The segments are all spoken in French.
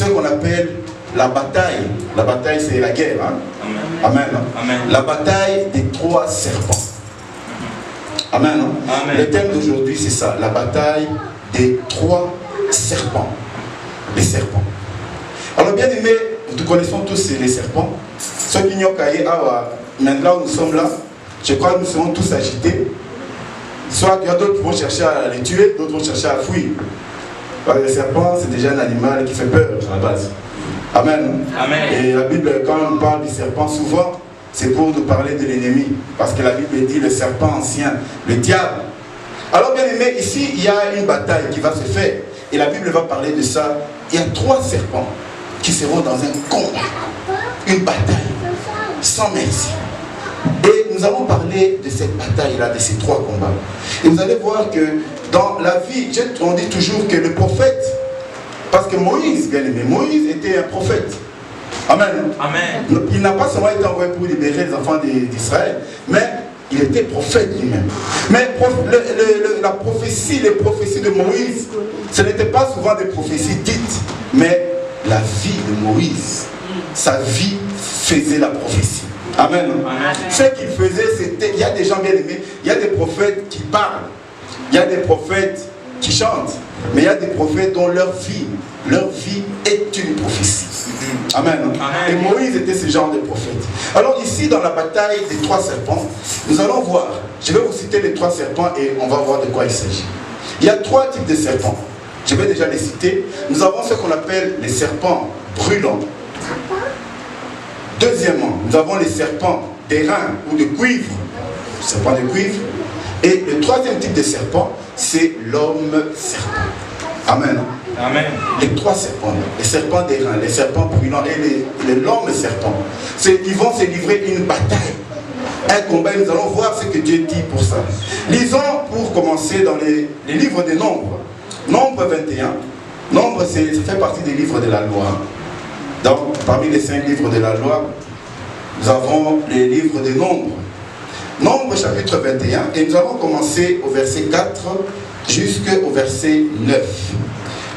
ce qu'on appelle la bataille. La bataille, c'est la guerre. Hein? Amen. Amen. Amen. La bataille des 3 serpents. Amen. Hein? Amen. Le thème d'aujourd'hui, c'est ça. La bataille des 3 serpents. Les serpents. Alors, bien aimé, nous connaissons tous les serpents. Ceux qui n'y ont qu'à y avoir, maintenant où nous sommes là, je crois que nous serons tous agités. Soit il y a d'autres qui vont chercher à les tuer, d'autres vont chercher à fuir. Parce que le serpent, c'est déjà un animal qui fait peur à la base. Amen. Amen. Et la Bible, quand on parle du serpent, souvent, c'est pour nous parler de l'ennemi. Parce que la Bible dit le serpent ancien, le diable. Alors, bien aimé, ici, il y a une bataille qui va se faire. Et la Bible va parler de ça. Il y a 3 serpents qui seront dans un combat. Une bataille. Sans merci. Et nous allons parler de cette bataille-là, de ces 3 combats. Et vous allez voir que dans la vie, on dit toujours que le prophète, parce que Moïse, bien aimé, Moïse était un prophète. Amen. Amen. Il n'a pas seulement été envoyé pour libérer les enfants d'Israël, mais il était prophète lui-même. Mais la prophétie, les prophéties de Moïse, ce n'était pas souvent des prophéties dites, mais la vie de Moïse, sa vie faisait la prophétie. Amen. Amen. Ce qu'il faisait, c'était, il y a des gens bien aimés, il y a des prophètes qui parlent, il y a des prophètes qui chantent, mais il y a des prophètes dont leur vie est une prophétie. Amen. Amen. Et Moïse était ce genre de prophète. Alors ici, dans la bataille des 3 serpents, nous allons voir, je vais vous citer les 3 serpents et on va voir de quoi il s'agit. Il y a 3 types de serpents. Je vais déjà les citer. Nous avons ce qu'on appelle les serpents brûlants. Deuxièmement, nous avons les serpents d'airain ou de cuivre. Serpents de cuivre. Et le 3e type de serpent, c'est l'homme serpent. Amen. Amen. Les 3 serpents, les serpents d'airain, les serpents brûlants et l'homme serpent, ils vont se livrer une bataille, un combat. Nous allons voir ce que Dieu dit pour ça. Lisons pour commencer dans les livres des Nombres. Nombre 21. Nombre, ça fait partie des livres de la loi. Donc, parmi les 5 livres de la loi, nous avons les livres des Nombres. Nombre chapitre 21, et nous allons commencer au verset 4 jusqu'au verset 9.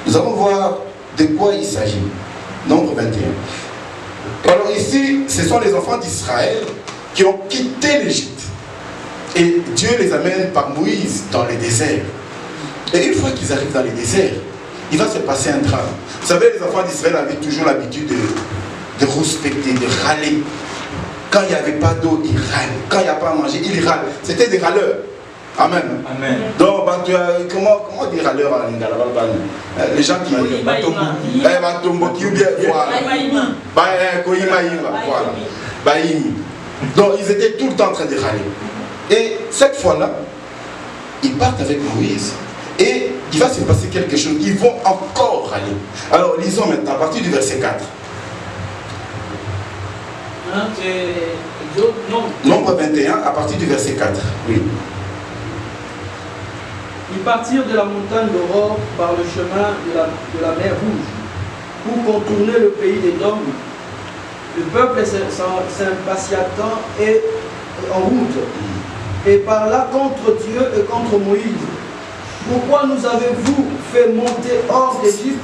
Nous allons voir de quoi il s'agit. Nombre 21. Alors ici, ce sont les enfants d'Israël qui ont quitté l'Égypte. Et Dieu les amène par Moïse dans le désert. Et une fois qu'ils arrivent dans le désert, il va se passer un drame. Vous savez, les enfants d'Israël avaient toujours l'habitude de rouspecter, de râler. Quand il n'y avait pas d'eau, ils râlent. Quand il n'y a pas à manger, ils râlent. C'était des râleurs. Amen. Amen. Donc, comment dire râleur en lingala? Les gens qui... Batomboki ou bien... Voilà. Donc, ils étaient tout le temps en train de râler. Et cette fois-là, ils partent avec Moïse. Et il va se passer quelque chose. Ils vont encore râler. Alors, lisons maintenant à partir du verset 4. Nombre 21, à partir du verset 4. Oui. Ils partirent de la montagne d'Aurore par le chemin de la mer Rouge pour contourner le pays des Dômes. Le peuple s'impatientant et en route, et par là contre Dieu et contre Moïse. Pourquoi nous avez-vous fait monter hors d'Égypte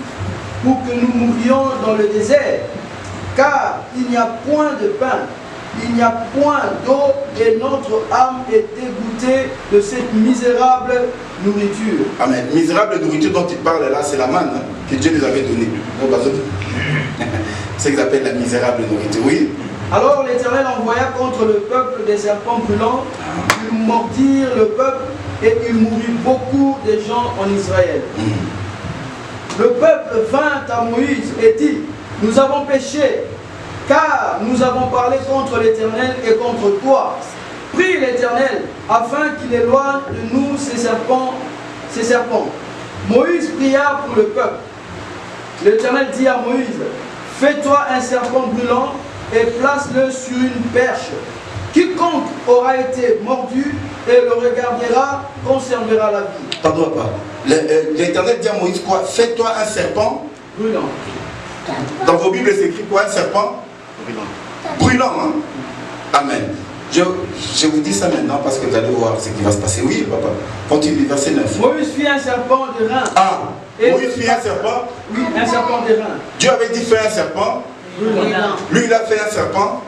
pour que nous mourions dans le désert? Car il n'y a point de pain, il n'y a point d'eau, et notre âme est dégoûtée de cette misérable nourriture. Amen. Misérable nourriture dont il parle là, c'est la manne que Dieu nous avait donnée. C'est ce qu'ils appellent la misérable nourriture. Oui. Alors l'Éternel envoya contre le peuple des serpents brûlants. Ils mordirent le peuple et il mourut beaucoup de gens en Israël. Le peuple vint à Moïse et dit: nous avons péché, car nous avons parlé contre l'Éternel et contre toi. Prie l'Éternel afin qu'il éloigne de nous ces serpents. Moïse pria pour le peuple. L'Éternel dit à Moïse: fais-toi un serpent brûlant et place-le sur une perche. Quiconque aura été mordu et le regardera conservera la vie. Pardon, pas. L'Éternel dit à Moïse quoi? Fais-toi un serpent brûlant. Dans vos Bibles, c'est écrit quoi? Un serpent brûlant. Hein? Amen. Je vous dis ça maintenant parce que vous allez voir ce qui va se passer. Oui, papa. Continue, verset 9. Moïse fit un serpent de rein Moïse fit un serpent. Oui, un serpent d'airain. Dieu avait dit fais un serpent. Lui, il a fait un serpent.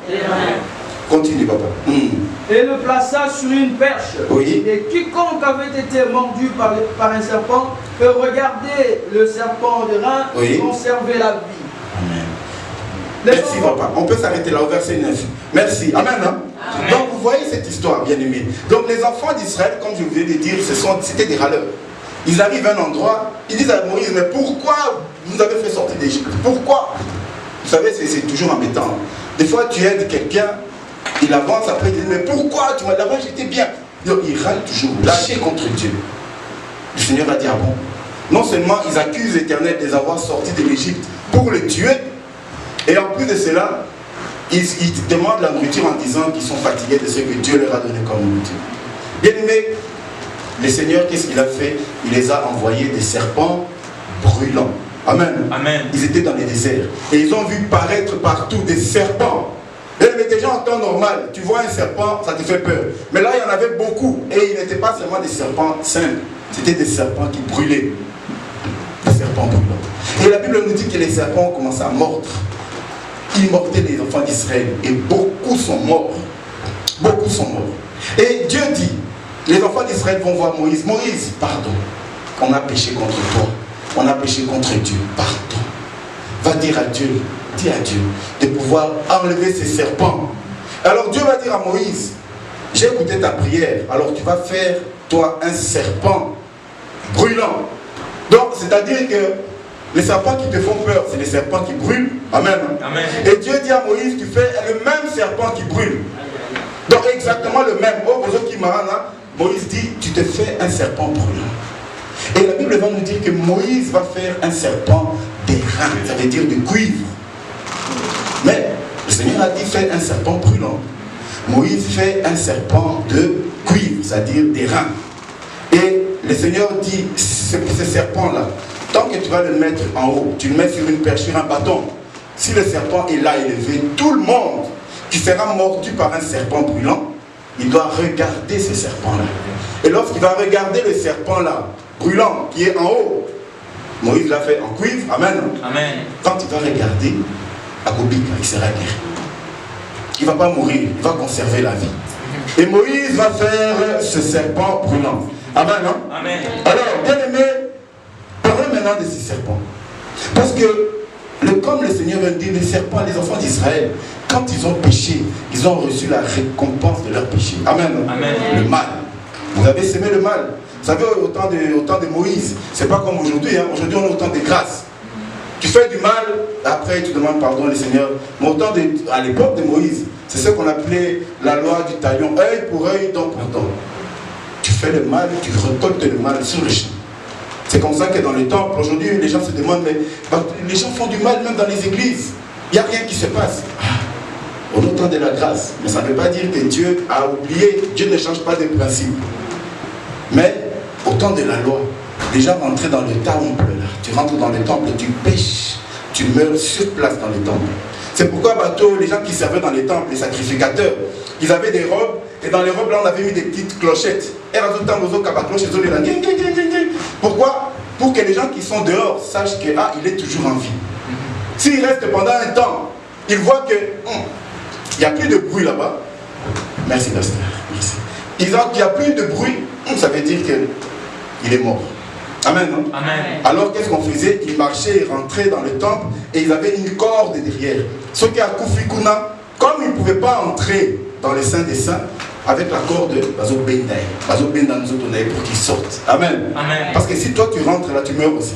Continue, papa. Et le plaça sur une perche. Oui. Et quiconque avait été mordu par un serpent peut regarder le serpent d'airain et conserver la vie. Amen. Merci, papa. On peut s'arrêter là au verset 9. Merci. Amen. Hein? Amen. Donc, vous voyez cette histoire, bien aimée. Donc, les enfants d'Israël, comme je vous ai dit, c'était des râleurs. Ils arrivent à un endroit, ils disent à Moïse, mais pourquoi vous avez fait sortir d'Égypte? Pourquoi? Vous savez, c'est toujours embêtant. Des fois, tu aides quelqu'un, il avance, après il dit, mais pourquoi tu m'as d'abord, j'étais bien. Donc, ils râlent toujours, lâchés contre Dieu. Le Seigneur a dit, ah bon? Non seulement ils accusent l'Éternel de les avoir sortis de l'Égypte pour le tuer, et en plus de cela, ils demandent la nourriture en disant qu'ils sont fatigués de ce que Dieu leur a donné comme nourriture. Bien aimé, le Seigneur, qu'est-ce qu'il a fait? Il les a envoyés des serpents brûlants. Amen. Amen. Ils étaient dans les déserts. Et ils ont vu paraître partout des serpents. Mais déjà en temps normal, tu vois un serpent, ça te fait peur. Mais là, il y en avait beaucoup. Et ils n'étaient pas seulement des serpents simples. C'était des serpents qui brûlaient. Des serpents brûlants. Et la Bible nous dit que les serpents ont commencé à mordre. Ils mordaient les enfants d'Israël. Et beaucoup sont morts. Beaucoup sont morts. Et Dieu dit, les enfants d'Israël vont voir Moïse. Moïse, pardon. On a péché contre toi. On a péché contre Dieu. Pardon. Va dire à Dieu, dis à Dieu, de pouvoir enlever ces serpents. Alors Dieu va dire à Moïse, j'ai écouté ta prière. Alors tu vas faire, toi, un serpent brûlant. Donc, c'est-à-dire que les serpents qui te font peur, c'est les serpents qui brûlent. Amen. Amen. Et Dieu dit à Moïse, tu fais le même serpent qui brûle. Donc, exactement le même. Moïse dit, tu te fais un serpent brûlant. Et la Bible va nous dire que Moïse va faire un serpent d'airain, ça veut dire de cuivre. Mais le Seigneur a dit, fais un serpent brûlant. Moïse fait un serpent de cuivre, c'est-à-dire d'airain. Et le Seigneur dit, ce serpent-là, tant que tu vas le mettre en haut, tu le mets sur une perche, sur un bâton. Si le serpent est là élevé, tout le monde qui sera mordu par un serpent brûlant, il doit regarder ce serpent-là. Et lorsqu'il va regarder le serpent-là, brûlant, qui est en haut, Moïse l'a fait en cuivre, amen. Amen. Quand il va regarder, à Kobika, il sera guéri. Il ne va pas mourir, il va conserver la vie. Et Moïse va faire ce serpent brûlant. Amen, non? Amen. Alors, bien aimé, parlons maintenant de ces serpents. Parce que, comme le Seigneur vient de dire, les serpents, les enfants d'Israël, quand ils ont péché, ils ont reçu la récompense de leur péché. Amen. Amen. Le mal. Vous avez semé le mal. Vous savez, au temps de Moïse, c'est pas comme aujourd'hui. Hein. Aujourd'hui, on est au temps de grâce. Tu fais du mal, après tu demandes pardon au Seigneur. Mais à l'époque de Moïse, c'est ce qu'on appelait la loi du talion. Œil pour œil, dent pour dent. Tu fais le mal, tu récoltes le mal sur le champ. C'est comme ça que dans le temple, aujourd'hui, les gens se demandent, mais les gens font du mal même dans les églises. Il n'y a rien qui se passe. On est au temps de la grâce. Mais ça ne veut pas dire que Dieu a oublié. Dieu ne change pas de principe. Mais au temps de la loi, les gens rentraient dans le temple. Là. Tu rentres dans le temple, tu pêches, tu meurs sur place dans le temple. C'est pourquoi les gens qui servaient dans les temples, les sacrificateurs, ils avaient des robes, et dans les robes là on avait mis des petites clochettes. Et pourquoi? Pour que les gens qui sont dehors sachent qu'il est toujours en vie. S'il reste pendant un temps, ils voient que il n'y a plus de bruit là-bas. Merci Pasteur. Merci. Il n'y a plus de bruit, ça veut dire qu'il est mort. Amen, non? Amen. Alors qu'est-ce qu'on faisait? Ils marchaient, ils rentraient dans le temple et ils avaient une corde derrière. Ce qui a Kufikuna, comme ils ne pouvaient pas entrer dans le Saint des Saints, avec la corde Bazo Bendai pour qu'ils sortent. Amen. Amen. Parce que si toi tu rentres là, tu meurs aussi.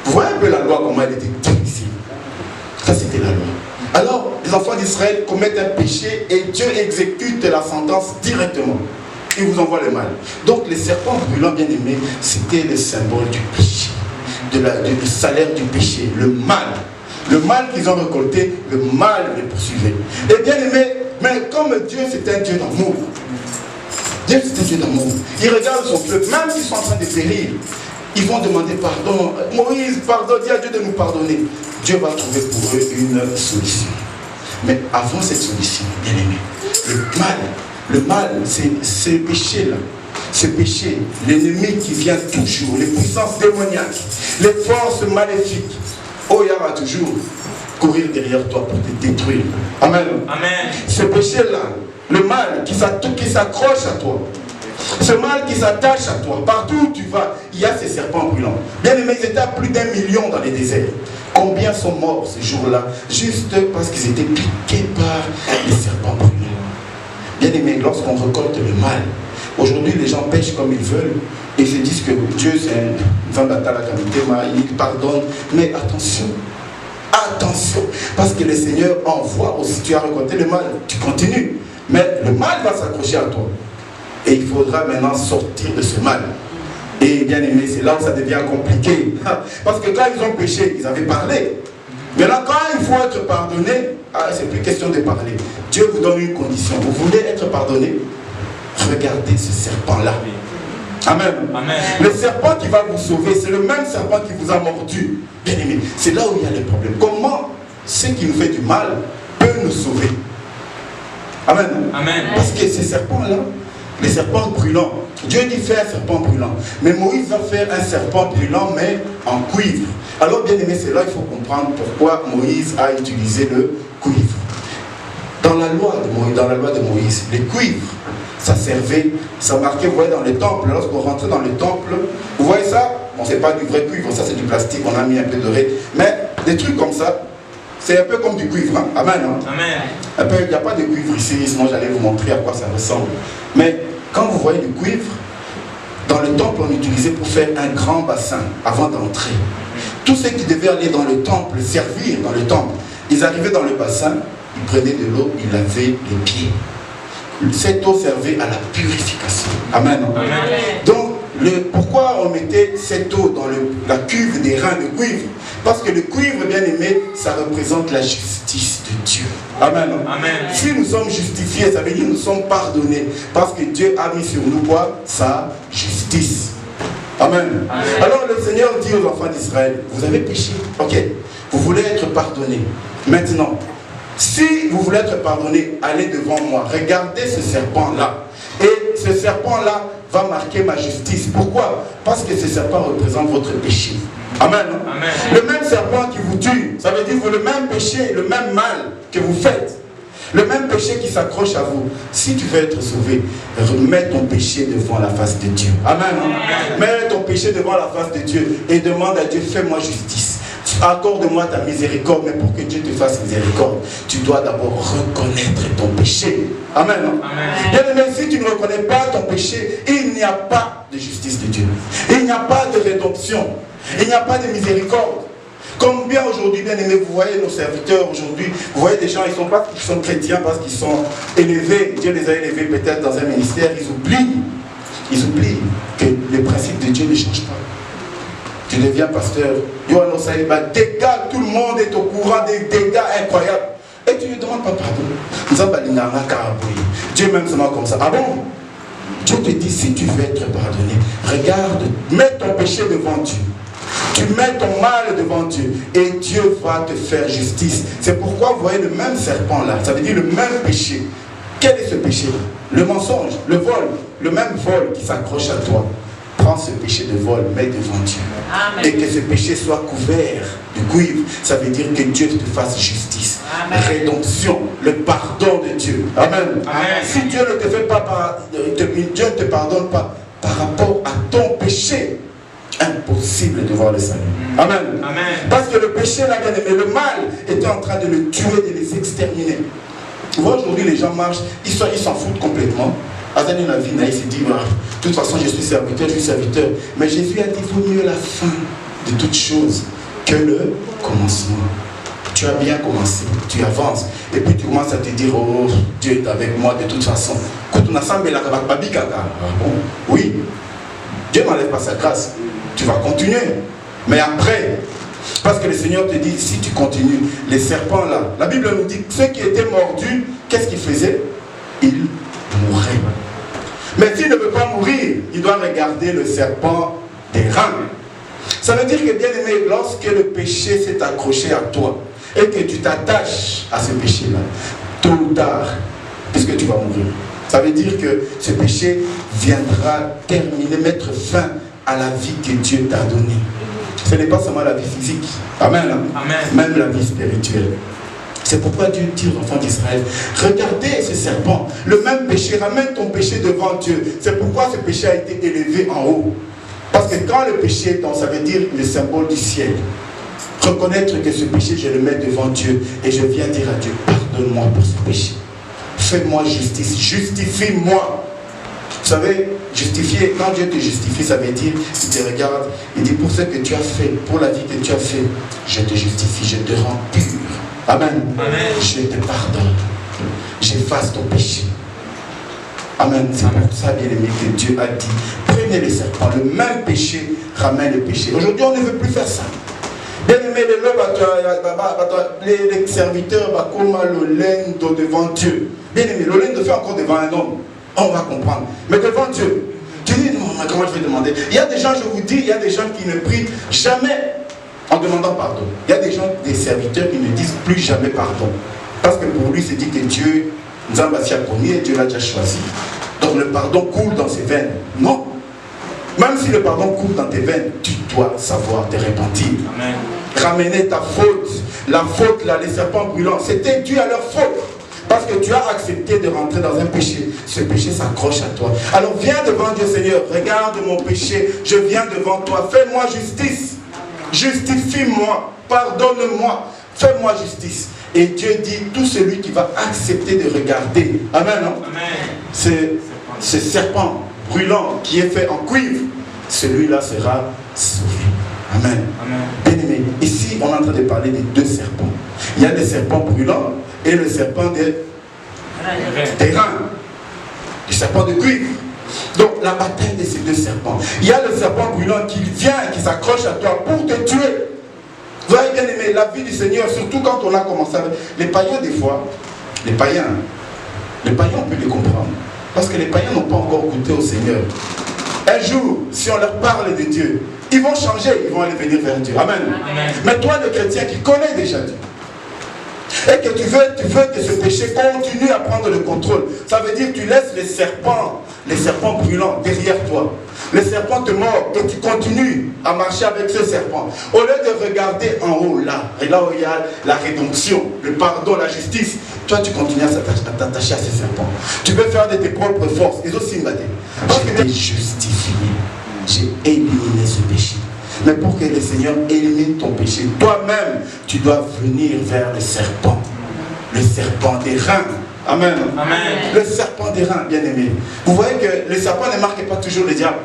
Vous voyez un peu la loi, comment elle était difficile. Ça c'était la loi. Alors, les enfants d'Israël commettent un péché et Dieu exécute la sentence directement. Il vous envoie le mal. Donc les serpents brûlants, bien aimés, c'était le symbole du péché, du salaire du péché, le mal. Le mal qu'ils ont récolté, le mal les poursuivait. Et bien aimés, mais comme Dieu c'est un Dieu d'amour, Dieu c'est un Dieu d'amour, il regarde son peuple, même s'ils sont en train de périr, ils vont demander pardon. Moïse, pardon, dis à Dieu de nous pardonner. Dieu va trouver pour eux une solution. Mais avant cette solution, bien aimés, le mal, c'est le péché là. ce péché, l'ennemi qui vient toujours, les puissances démoniaques, les forces maléfiques, oh, il va toujours courir derrière toi pour te détruire. Amen. Amen. Ce péché-là, le mal qui s'accroche à toi, ce mal qui s'attache à toi, partout où tu vas, il y a ces serpents brûlants. Bien aimés, ils étaient à plus d'1 million dans les déserts. Combien sont morts ce jour-là, juste parce qu'ils étaient piqués par les serpents brûlants. Bien aimés, lorsqu'on récolte le mal, aujourd'hui les gens pêchent comme ils veulent et se disent que Dieu c'est un vendata la qualité, il pardonne. Mais attention, attention, parce que le Seigneur envoie aussi, tu as récolté le mal, tu continues, mais le mal va s'accrocher à toi. Et il faudra maintenant sortir de ce mal. Et bien aimé, c'est là où ça devient compliqué. Parce que quand ils ont péché, ils avaient parlé. Maintenant, quand il faut être pardonné, c'est plus question de parler. Dieu vous donne une condition. Vous voulez être pardonné? Regardez ce serpent-là. Amen. Amen. Le serpent qui va vous sauver, c'est le même serpent qui vous a mordu. Bien aimé, c'est là où il y a le problème. Comment ce qui nous fait du mal peut nous sauver? Amen. Amen. Parce que ces serpents-là, les serpents brûlants, Dieu dit faire un serpent brûlant. Mais Moïse va faire un serpent brûlant, mais en cuivre. Alors, bien aimé, c'est là qu'il faut comprendre pourquoi Moïse a utilisé le cuivre. Dans la loi de Moïse, les cuivres, ça servait, ça marquait, vous voyez, dans les temples, lorsqu'on rentrait dans les temples, vous voyez ça? Bon, c'est pas du vrai cuivre, ça c'est du plastique, on a mis un peu doré. Mais des trucs comme ça, c'est un peu comme du cuivre, hein? Amen. Hein? Amen. Il n'y a pas de cuivre ici, sinon j'allais vous montrer à quoi ça ressemble. Mais quand vous voyez du cuivre, dans le temple, on utilisait pour faire un grand bassin avant d'entrer. Tous ceux qui devaient aller dans le temple, servir dans le temple, ils arrivaient dans le bassin, ils prenaient de l'eau, ils lavaient les pieds. Cette eau servait à la purification. Amen. Amen. Donc, pourquoi on mettait cette eau dans la cuve des reins de cuivre? Parce que le cuivre, bien aimé, ça représente la justice de Dieu. Amen. Amen. Si nous sommes justifiés, ça veut dire que nous sommes pardonnés. Parce que Dieu a mis sur nous quoi? Sa justice. Amen. Amen. Alors le Seigneur dit aux enfants d'Israël, vous avez péché, ok, vous voulez être pardonnés. Maintenant, si vous voulez être pardonné, allez devant moi. Regardez ce serpent-là. Et ce serpent-là va marquer ma justice. Pourquoi? Parce que ce serpent représente votre péché. Amen. Amen. Le même serpent qui vous tue, ça veut dire que le même péché, le même mal que vous faites, le même péché qui s'accroche à vous. Si tu veux être sauvé, remets ton péché devant la face de Dieu. Amen. Amen. Mets ton péché devant la face de Dieu et demande à Dieu, fais-moi justice. Accorde-moi ta miséricorde, mais pour que Dieu te fasse miséricorde, tu dois d'abord reconnaître ton péché. Amen. Amen. Bien aimé, si tu ne reconnais pas ton péché, il n'y a pas de justice de Dieu. Il n'y a pas de rédemption. Il n'y a pas de miséricorde. Combien aujourd'hui, bien aimé, vous voyez nos serviteurs aujourd'hui, vous voyez des gens, ils ne sont pas qu'ils sont chrétiens parce qu'ils sont élevés, Dieu les a élevés peut-être dans un ministère, ils oublient que les principes de Dieu ne changent pas. Tu deviens pasteur, dégâts, tout le monde est au courant des dégâts incroyables. Et tu ne demandes pas pardon. Dieu même seulement comme ça. Ah bon? Dieu te dit, si tu veux être pardonné, regarde, mets ton péché devant Dieu. Tu mets ton mal devant Dieu et Dieu va te faire justice. C'est pourquoi vous voyez le même serpent là, ça veut dire le même péché. Quel est ce péché? Le mensonge, le vol, le même vol qui s'accroche à toi. Prends ce péché de vol, mets devant Dieu. Amen. Et que ce péché soit couvert de cuivre. Ça veut dire que Dieu te fasse justice. Amen. Rédemption, le pardon de Dieu. Amen. Amen. Si Dieu ne te fait pas, Dieu ne te pardonne pas par rapport à ton péché, impossible de voir le salut. Amen. Amen. Parce que le péché, là, bien aimé, le mal était en train de le tuer, de les exterminer. Vous voyez, aujourd'hui, les gens marchent, ils s'en foutent complètement. Azani la vie, il se dit, de toute façon, je suis serviteur. Mais Jésus a dit, il vaut mieux la fin de toute chose que le commencement. Tu as bien commencé, tu avances. Et puis tu commences à te dire, oh, Dieu est avec moi de toute façon. Oui, Dieu n'enlève pas sa grâce. Tu vas continuer. Mais après, parce que le Seigneur te dit, si tu continues, les serpents là, la Bible nous dit que ceux qui étaient mordus, qu'est-ce qu'ils faisaient? Ils mourraient. Mais s'il ne veut pas mourir, il doit regarder le serpent des reins. Ça veut dire que, bien aimé, lorsque le péché s'est accroché à toi et que tu t'attaches à ce péché-là, tôt ou tard, puisque tu vas mourir. Ça veut dire que ce péché viendra terminer, mettre fin à la vie que Dieu t'a donnée. Ce n'est pas seulement la vie physique. Amen. Amen. Même la vie spirituelle. C'est pourquoi Dieu dit aux enfants d'Israël, regardez ce serpent, le même péché, ramène ton péché devant Dieu. C'est pourquoi ce péché a été élevé en haut. Parce que quand le péché tombe, ça veut dire le symbole du ciel. Reconnaître que ce péché, je le mets devant Dieu et je viens dire à Dieu, pardonne-moi pour ce péché. Fais-moi justice, justifie-moi. Vous savez, justifier, quand Dieu te justifie, ça veut dire, il te regarde, il dit, pour ce que tu as fait, pour la vie que tu as fait, je te justifie, je te rends pur. Amen. Amen. Je te pardonne. J'efface ton péché. Amen. C'est pour ça, bien aimé, que Dieu a dit, prenez le serpent, le même péché ramène le péché. Aujourd'hui, on ne veut plus faire ça. Bien aimé, les serviteurs, comme le lendo devant Dieu. Bien aimé, le lendo fait encore devant un homme. On va comprendre. Mais devant Dieu, tu dis, non, mais comment je vais demander? Il y a des gens, je vous dis, il y a des gens qui ne prient jamais en demandant pardon. Il y a des gens, des serviteurs qui ne disent plus jamais pardon. Parce que pour lui, c'est dit que Dieu nous a connu et Dieu l'a déjà choisi. Donc le pardon coule dans ses veines. Non. Même si le pardon coule dans tes veines, tu dois savoir te repentir. Amen. Ramener ta faute. La faute, là, les serpents brûlants, c'était dû à leur faute. Parce que tu as accepté de rentrer dans un péché. Ce péché s'accroche à toi. Alors viens devant Dieu, Seigneur. Regarde mon péché. Je viens devant toi. Fais-moi justice. Justifie-moi. Pardonne-moi. Fais-moi justice. Et Dieu dit, tout celui qui va accepter de regarder. Amen, non? Amen. Ce serpent brûlant qui est fait en cuivre, celui-là sera sauvé. Amen. Amen. Bien aimé, ici on est en train de parler des deux serpents. Il y a le serpent brûlant et le serpent des reins. Le serpent de cuivre. Donc la bataille de ces deux serpents. Il y a le serpent brûlant qui vient, qui s'accroche à toi pour te tuer. Vous voyez bien aimé, la vie du Seigneur, surtout quand on a commencé avec les païens des fois, les païens on peut les comprendre. Parce que les païens n'ont pas encore goûté au Seigneur. Un jour, si on leur parle de Dieu, ils vont changer, ils vont aller venir vers Dieu. Amen. Amen. Mais toi, le chrétien qui connaît déjà Dieu, et que tu veux que ce péché continue à prendre le contrôle, ça veut dire que tu laisses les serpents brûlants derrière toi. Le serpent te mord, que tu continues à marcher avec ce serpent. Au lieu de regarder en haut, là où il y a la rédemption, le pardon, la justice, toi tu continues à t'attacher à ce serpent. Tu veux faire de tes propres forces. Ils aussi m'aident. Parce que tu es justifié. J'ai éliminé ce péché. Mais pour que le Seigneur élimine ton péché, toi-même, tu dois venir vers le serpent des reins. Amen. Amen. Le serpent des reins, bien aimé. Vous voyez que le serpent ne marque pas toujours le diable.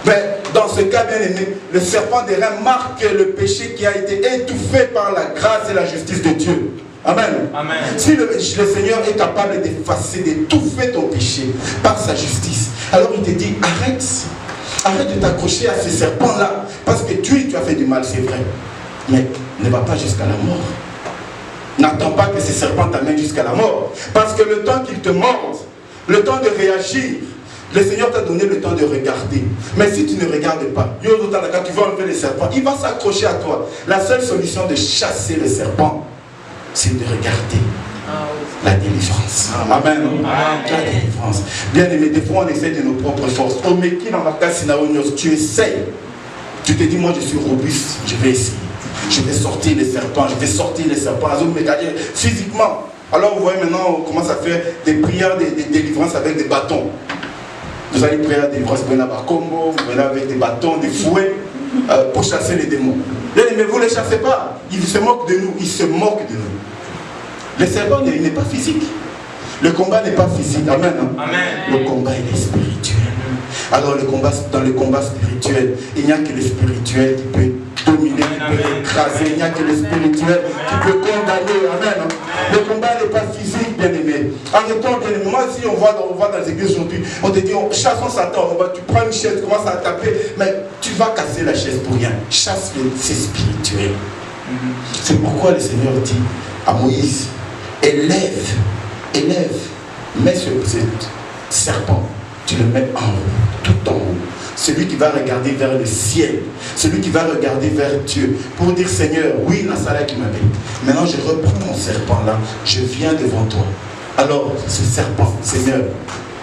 Mais dans ce cas, bien aimé, le serpent des reins marque le péché qui a été étouffé par la grâce et la justice de Dieu. Amen. Amen. Si le Seigneur est capable d'effacer, d'étouffer ton péché par sa justice, alors il te dit, arrête de t'accrocher à ce serpent-là, parce que tu as fait du mal, c'est vrai. Mais ne va pas jusqu'à la mort. N'attends pas que ce serpent t'amène jusqu'à la mort. Parce que le temps qu'il te morde, le temps de réagir, le Seigneur t'a donné le temps de regarder. Mais si tu ne regardes pas, tu vas enlever le serpent, il va s'accrocher à toi. La seule solution de chasser le serpent, c'est de regarder la délivrance. Amen. La délivrance. Bien aimé, des fois on essaie de nos propres forces. Tu essayes. Tu te dis, moi je suis robuste, je vais essayer. Je vais sortir les serpents, physiquement. Alors vous voyez maintenant, on commence à faire des prières de délivrance avec des bâtons. Vous allez prier à délivrance, vous venez à Combo, vous venez avec des bâtons, des fouets, pour chasser les démons. Mais vous ne les chassez pas. Ils se moquent de nous, ils se moquent de nous. Le serpent n'est pas physique. Le combat n'est pas physique. Amen. Amen. Le combat il est spirituel. Alors dans le combat spirituel, il n'y a que le spirituel qui peut dominer, qui peut écraser. Il n'y a que le spirituel qui peut condamner. Amen. Le combat n'est pas physique, bien aimé. Arrêtons, bien aimé. Moi, si on voit dans les églises aujourd'hui, on te dit, chassons Satan. Tu prends une chaise, tu commences à taper, mais tu vas casser la chaise pour rien. Chasse-le, c'est spirituel. C'est pourquoi le Seigneur dit à Moïse, élève, mets ce serpent, tu le mets en haut, tout en haut. Celui qui va regarder vers le ciel, celui qui va regarder vers Dieu, pour dire, Seigneur, oui, Nassala qui m'appelle. Maintenant, je reprends mon serpent là, je viens devant toi. Alors, ce serpent, Seigneur,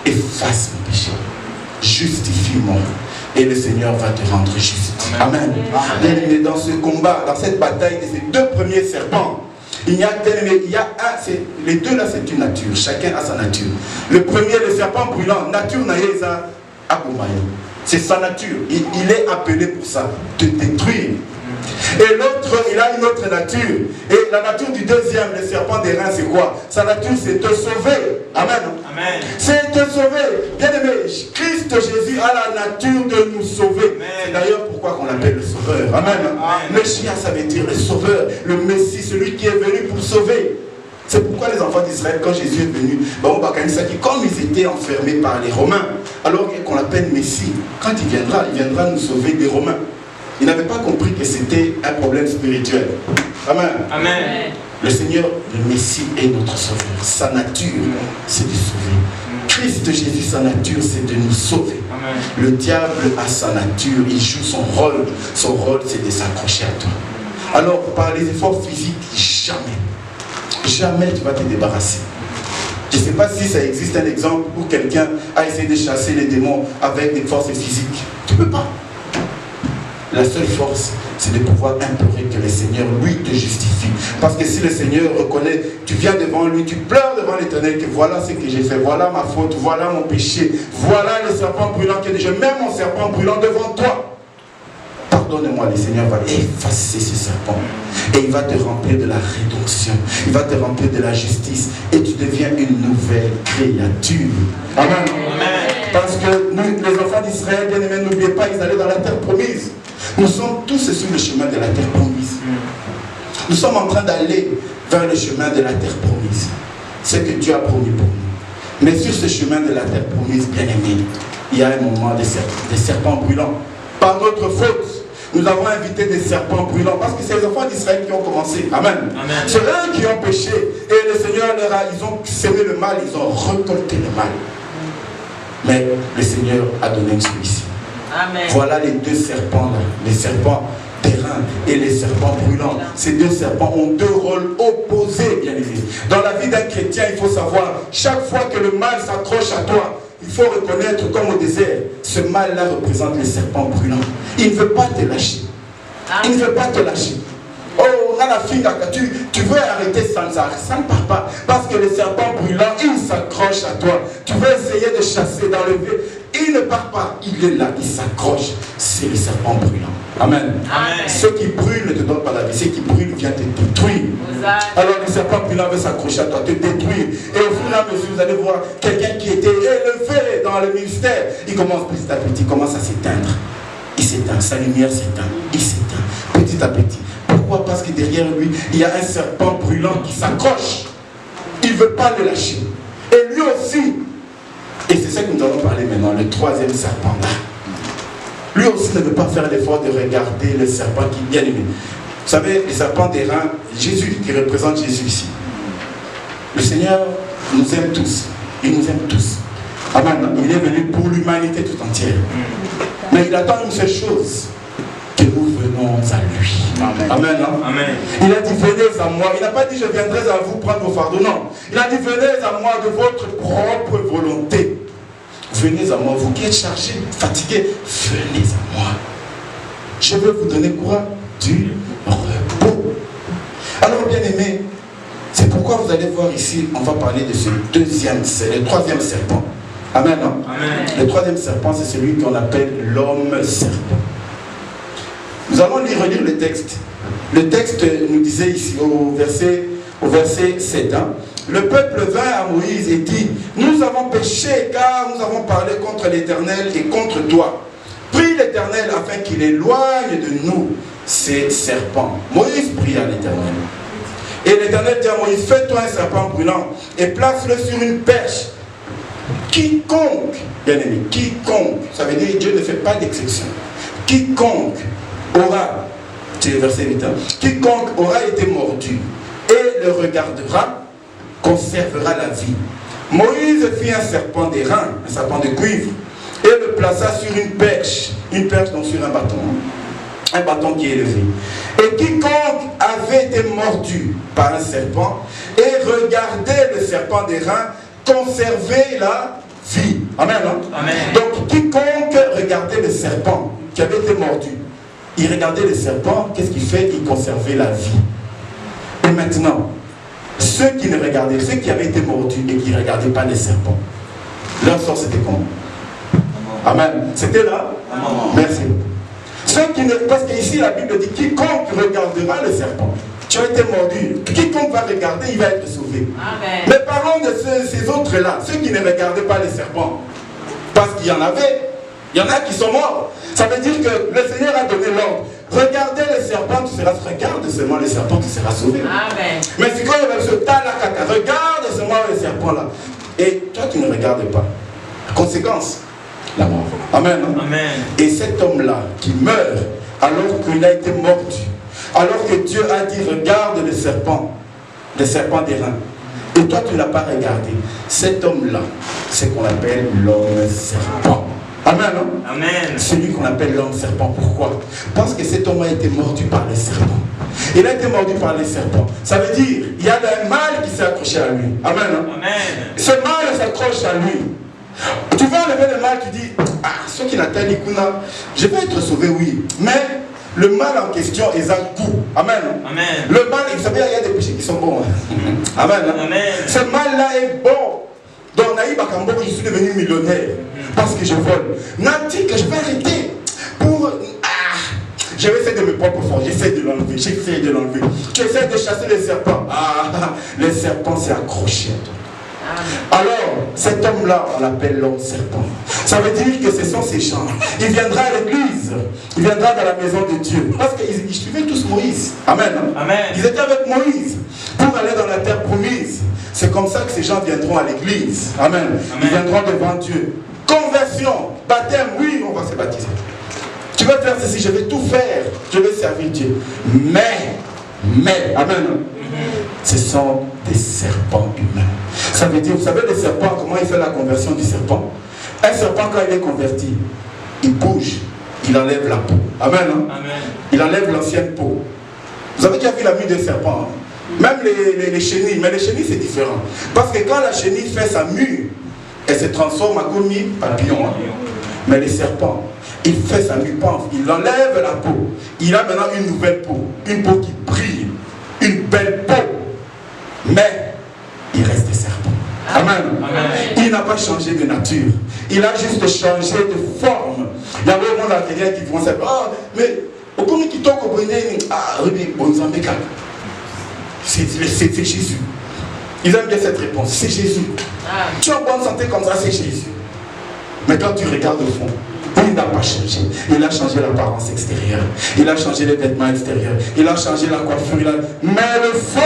efface mon péché. Justifie-moi. Et le Seigneur va te rendre juste. Amen. Amen. Dans ce combat, dans cette bataille de ces deux premiers serpents, il y a les deux là, c'est une nature. Chacun a sa nature. Le premier, le serpent brûlant, nature naïsa abumayo. C'est sa nature. Il est appelé pour ça, te détruire. Et l'autre, il a une autre nature. Et la nature du deuxième, le serpent des reins, c'est quoi? Sa nature, c'est te sauver. Amen. Amen. C'est te sauver. Bien aimé, Christ Jésus a la nature de nous sauver. C'est d'ailleurs pourquoi qu'on l'appelle le sauveur. Amen. Le chien, ça veut dire le sauveur, le Messie, celui qui est venu pour sauver. C'est pourquoi les enfants d'Israël, quand Jésus est venu, comme ils étaient enfermés par les Romains, alors qu'on l'appelle Messie, quand il viendra nous sauver des Romains. Ils n'avaient pas compris que c'était un problème spirituel. Amen. Amen. Le Seigneur, le Messie, est notre sauveur. Sa nature, c'est de sauver. Christ Jésus, sa nature, c'est de nous sauver. Amen. Le diable a sa nature, il joue son rôle. Son rôle, c'est de s'accrocher à toi. Alors, par les efforts physiques, jamais tu vas te débarrasser. Je ne sais pas si ça existe un exemple où quelqu'un a essayé de chasser les démons avec des forces physiques. Tu ne peux pas. La seule force, c'est de pouvoir implorer que le Seigneur, lui, te justifie. Parce que si le Seigneur reconnaît, tu viens devant lui, tu pleures devant l'Éternel, que voilà ce que j'ai fait, voilà ma faute, voilà mon péché, voilà le serpent brûlant que je mets mon serpent brûlant devant toi. Pardonne-moi, le Seigneur va effacer ce serpent. Et il va te remplir de la rédemption. Il va te remplir de la justice. Et tu deviens une nouvelle créature. Amen. Amen. Parce que nous, les enfants d'Israël, bien aimés, n'oubliez pas, ils allaient dans la terre promise. Nous sommes tous sur le chemin de la terre promise. Nous sommes en train d'aller vers le chemin de la terre promise. Ce que Dieu a promis pour nous. Mais sur ce chemin de la terre promise, bien aimé, il y a un moment des serpents brûlants. Par notre faute, nous avons invité des serpents brûlants. Parce que c'est les enfants d'Israël qui ont commencé. Amen. Amen. C'est eux qui ont péché. Et le Seigneur ils ont sémé le mal, ils ont récolté le mal. Mais le Seigneur a donné une solution. Amen. Voilà les deux serpents là, les serpents terrain et les serpents brûlants. Ces deux serpents ont deux rôles opposés, bien aimés. Dans la vie d'un chrétien, il faut savoir, chaque fois que le mal s'accroche à toi, il faut reconnaître comme au désert, ce mal-là représente les serpents brûlants. Il ne veut pas te lâcher. Il ne veut pas te lâcher. Oh, on a la fille, tu veux arrêter ça ne part pas. Parce que le serpent brûlant, il s'accroche à toi. Tu veux essayer de chasser, d'enlever. Il ne part pas. Il est là, il s'accroche. C'est le serpent brûlant. Amen. Amen. Ce qui brûle ne te donne pas la vie. Ce qui brûle vient te détruire. Alors le serpent brûlant veut s'accrocher à toi, te détruire. Et au fur et à mesure, vous allez voir quelqu'un qui était élevé dans le ministère. Il commence petit à petit, il commence à s'éteindre. Il s'éteint, sa lumière s'éteint. Il s'éteint petit à petit. Pourquoi? Parce que derrière lui, il y a un serpent brûlant qui s'accroche. Il ne veut pas le lâcher. Et lui aussi. Et c'est ça que nous allons parler maintenant, le troisième serpent là. Lui aussi ne veut pas faire l'effort de regarder le serpent qui est bien aimé. Vous savez, le serpent des reins, Jésus qui représente Jésus ici. Le Seigneur nous aime tous. Il nous aime tous. Amen. Il est venu pour l'humanité tout entière. Mais il attend une seule chose. Que nous venons à lui. Amen. Amen, hein? Amen. Il a dit venez à moi. Il n'a pas dit je viendrai à vous prendre vos fardeaux. Non. Il a dit venez à moi de votre propre volonté. Venez à moi, vous qui êtes chargés, fatigués, venez à moi. Je vais vous donner quoi? Du repos. Alors bien aimé, c'est pourquoi vous allez voir ici, on va parler de ce le troisième serpent. Amen, hein? Amen. Le troisième serpent, c'est celui qu'on appelle l'homme serpent. Nous allons relire le texte. Le texte nous disait ici au verset 7. Hein, le peuple vint à Moïse et dit, nous avons péché car nous avons parlé contre l'Éternel et contre toi. Prie l'Éternel afin qu'il éloigne de nous ces serpents. Moïse prie à l'Éternel. Et l'Éternel dit à Moïse, fais-toi un serpent brûlant et place-le sur une perche. Quiconque, bien aimé, quiconque, ça veut dire que Dieu ne fait pas d'exception. Quiconque aura, c'est le verset 8, hein, quiconque aura été mordu et le regardera, conservera la vie. Moïse fit un serpent d'airain, un serpent de cuivre, et le plaça sur une perche donc sur un bâton qui est élevé. Et quiconque avait été mordu par un serpent et regardait le serpent d'airain, conservait la vie. Amen, non? Amen. Donc, quiconque regardait le serpent qui avait été mordu, il regardait le serpent, qu'est-ce qu'il fait? Il conservait la vie. Et maintenant, ceux qui ne regardaient, ceux qui avaient été mordus et qui ne regardaient pas les serpents, leur sort c'était comment? Amen. C'était là? Amen. Merci. Ceux qui ne, parce qu'ici la Bible dit quiconque regardera le serpent, tu as été mordu, quiconque va regarder, il va être sauvé. Amen. Mais parlons de ces autres-là, ceux qui ne regardaient pas les serpents, parce qu'il y en avait, il y en a qui sont morts. Ça veut dire que le Seigneur a donné l'ordre. Regardez les serpents, tu seras, regarde seulement les serpents, tu seras sauvé. Amen. Mais c'est quand il y avait ce talakaka, regarde seulement les serpents là. Et toi tu ne regardes pas. Conséquence, la mort. Amen. Hein? Amen. Et cet homme-là qui meurt alors qu'il a été mordu, alors que Dieu a dit regarde les serpents d'airain. Et toi tu ne l'as pas regardé. Cet homme-là, c'est qu'on appelle l'homme serpent. Amen, non? Amen. Celui qu'on appelle l'homme serpent. Pourquoi? Parce que cet homme a été mordu par les serpents. Il a été mordu par les serpents. Ça veut dire, il y a un mal qui s'est accroché à lui. Amen, non? Amen. Ce mal s'accroche à lui. Tu vas enlever le mal, tu dis, ah, ceux qui n'atteignent l'ikuna, je vais être sauvé, oui. Mais le mal en question est un goût. Amen. Amen. Le mal, vous savez, il y a des péchés qui sont bons. Amen. Amen. Ce mal-là est bon. Donc, Naïb Akambo, je suis devenu millionnaire parce que je vole. Nati, que je vais arrêter pour. Je vais essayer de mes propres forces. J'essaie de l'enlever. J'essaie de l'enlever. J'essaie de chasser les serpents. Ah, les serpents s'est accroché à toi. Alors, cet homme-là, on l'appelle l'homme serpent. Ça veut dire que ce sont ces gens. Il viendra à l'église. Il viendra dans la maison de Dieu. Parce qu'ils suivaient tous Moïse. Amen. Amen. Ils étaient avec Moïse pour aller dans la terre promise. C'est comme ça que ces gens viendront à l'église. Amen. Ils viendront devant Dieu. Conversion, baptême, oui, on va se baptiser. Tu veux faire ceci, je vais tout faire. Je vais servir Dieu. Mais, amen. Ce sont des serpents humains. Ça veut dire, vous savez, les serpents, comment il fait la conversion du serpent? Un serpent, quand il est converti, il bouge, il enlève la peau. Amen. Hein? Amen. Il enlève l'ancienne peau. Vous avez déjà vu la mue des serpents? Hein? Même les chenilles, mais les chenilles c'est différent. Parce que quand la chenille fait sa mue, elle se transforme en comme papillon. Hein? Mais les serpents, il fait sa mue, il enlève la peau. Il a maintenant une nouvelle peau, une peau qui brille, une belle peau. Mais il reste des serpents. Amen. Amen. Il n'a pas changé de nature. Il a juste changé de forme. Il y a vraiment l'intérieur qui vont dire, ah, mais au combien qui toque au bonnet, ah, oui, bon, c'est Jésus. Ils aiment bien cette réponse. C'est Jésus. Tu es en bonne santé comme ça, c'est Jésus. Mais quand tu regardes au fond, il n'a pas changé. Il a changé l'apparence extérieure. Il a changé les vêtements extérieurs. Il a changé la coiffure. Mais le fond,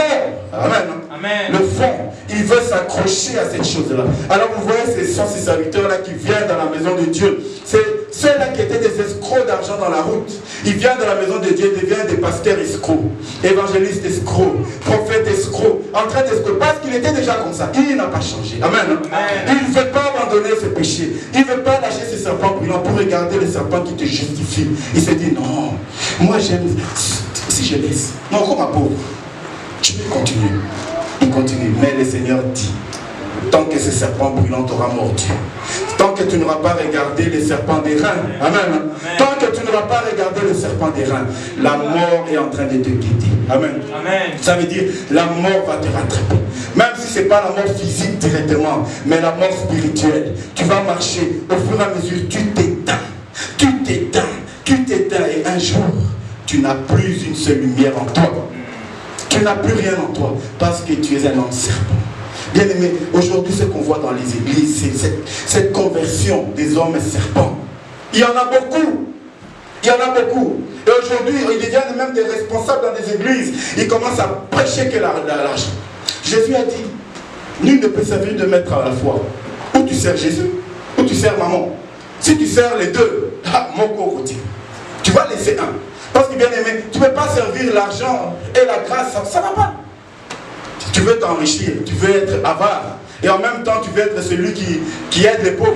amen. Amen. Le fond, il veut s'accrocher à cette chose-là. Alors vous voyez, ce sont ces serviteurs-là qui viennent dans la maison de Dieu. C'est ceux-là qui étaient des escrocs d'argent dans la route. Ils viennent dans la maison de Dieu, ils deviennent des pasteurs escrocs, évangélistes escrocs, prophètes escrocs, en train d'escrocs. Parce qu'il était déjà comme ça. Il n'a pas changé. Amen. Amen. Il ne veut pas abandonner ce péché. Il ne veut pas lâcher ses serpents brûlants pour regarder les serpents qui te justifient. Il se dit non, moi j'aime, si je laisse, non, comme ma pauvre, tu peux continuer. Il continue, mais le Seigneur dit, tant que ce serpent brûlant t'aura mordu, tant que tu n'auras pas regardé les serpents des reins, amen. Amen. Tant que tu n'auras pas regardé le serpent des reins, la mort est en train de te guetter. Amen. Amen. Ça veut dire, la mort va te rattraper. Même si ce n'est pas la mort physique directement, mais la mort spirituelle. Tu vas marcher, au fur et à mesure, tu t'éteins. Tu t'éteins, tu t'éteins, et un jour, tu n'as plus une seule lumière en toi. Tu n'as plus rien en toi parce que tu es un homme serpent. Bien aimé, aujourd'hui ce qu'on voit dans les églises, c'est cette conversion des hommes serpents. Il y en a beaucoup. Il y en a beaucoup. Et aujourd'hui, ils deviennent même des responsables dans les églises. Ils commencent à prêcher que l'argent. Jésus a dit, nul ne peut servir de maître à la fois. Ou tu sers Jésus, ou tu sers maman. Si tu sers les deux, mon corps, tu vas laisser un. Parce que bien aimé, tu ne peux pas servir l'argent et la grâce, ça ne va pas. Tu veux t'enrichir, tu veux être avare. Et en même temps, tu veux être celui qui aide les pauvres.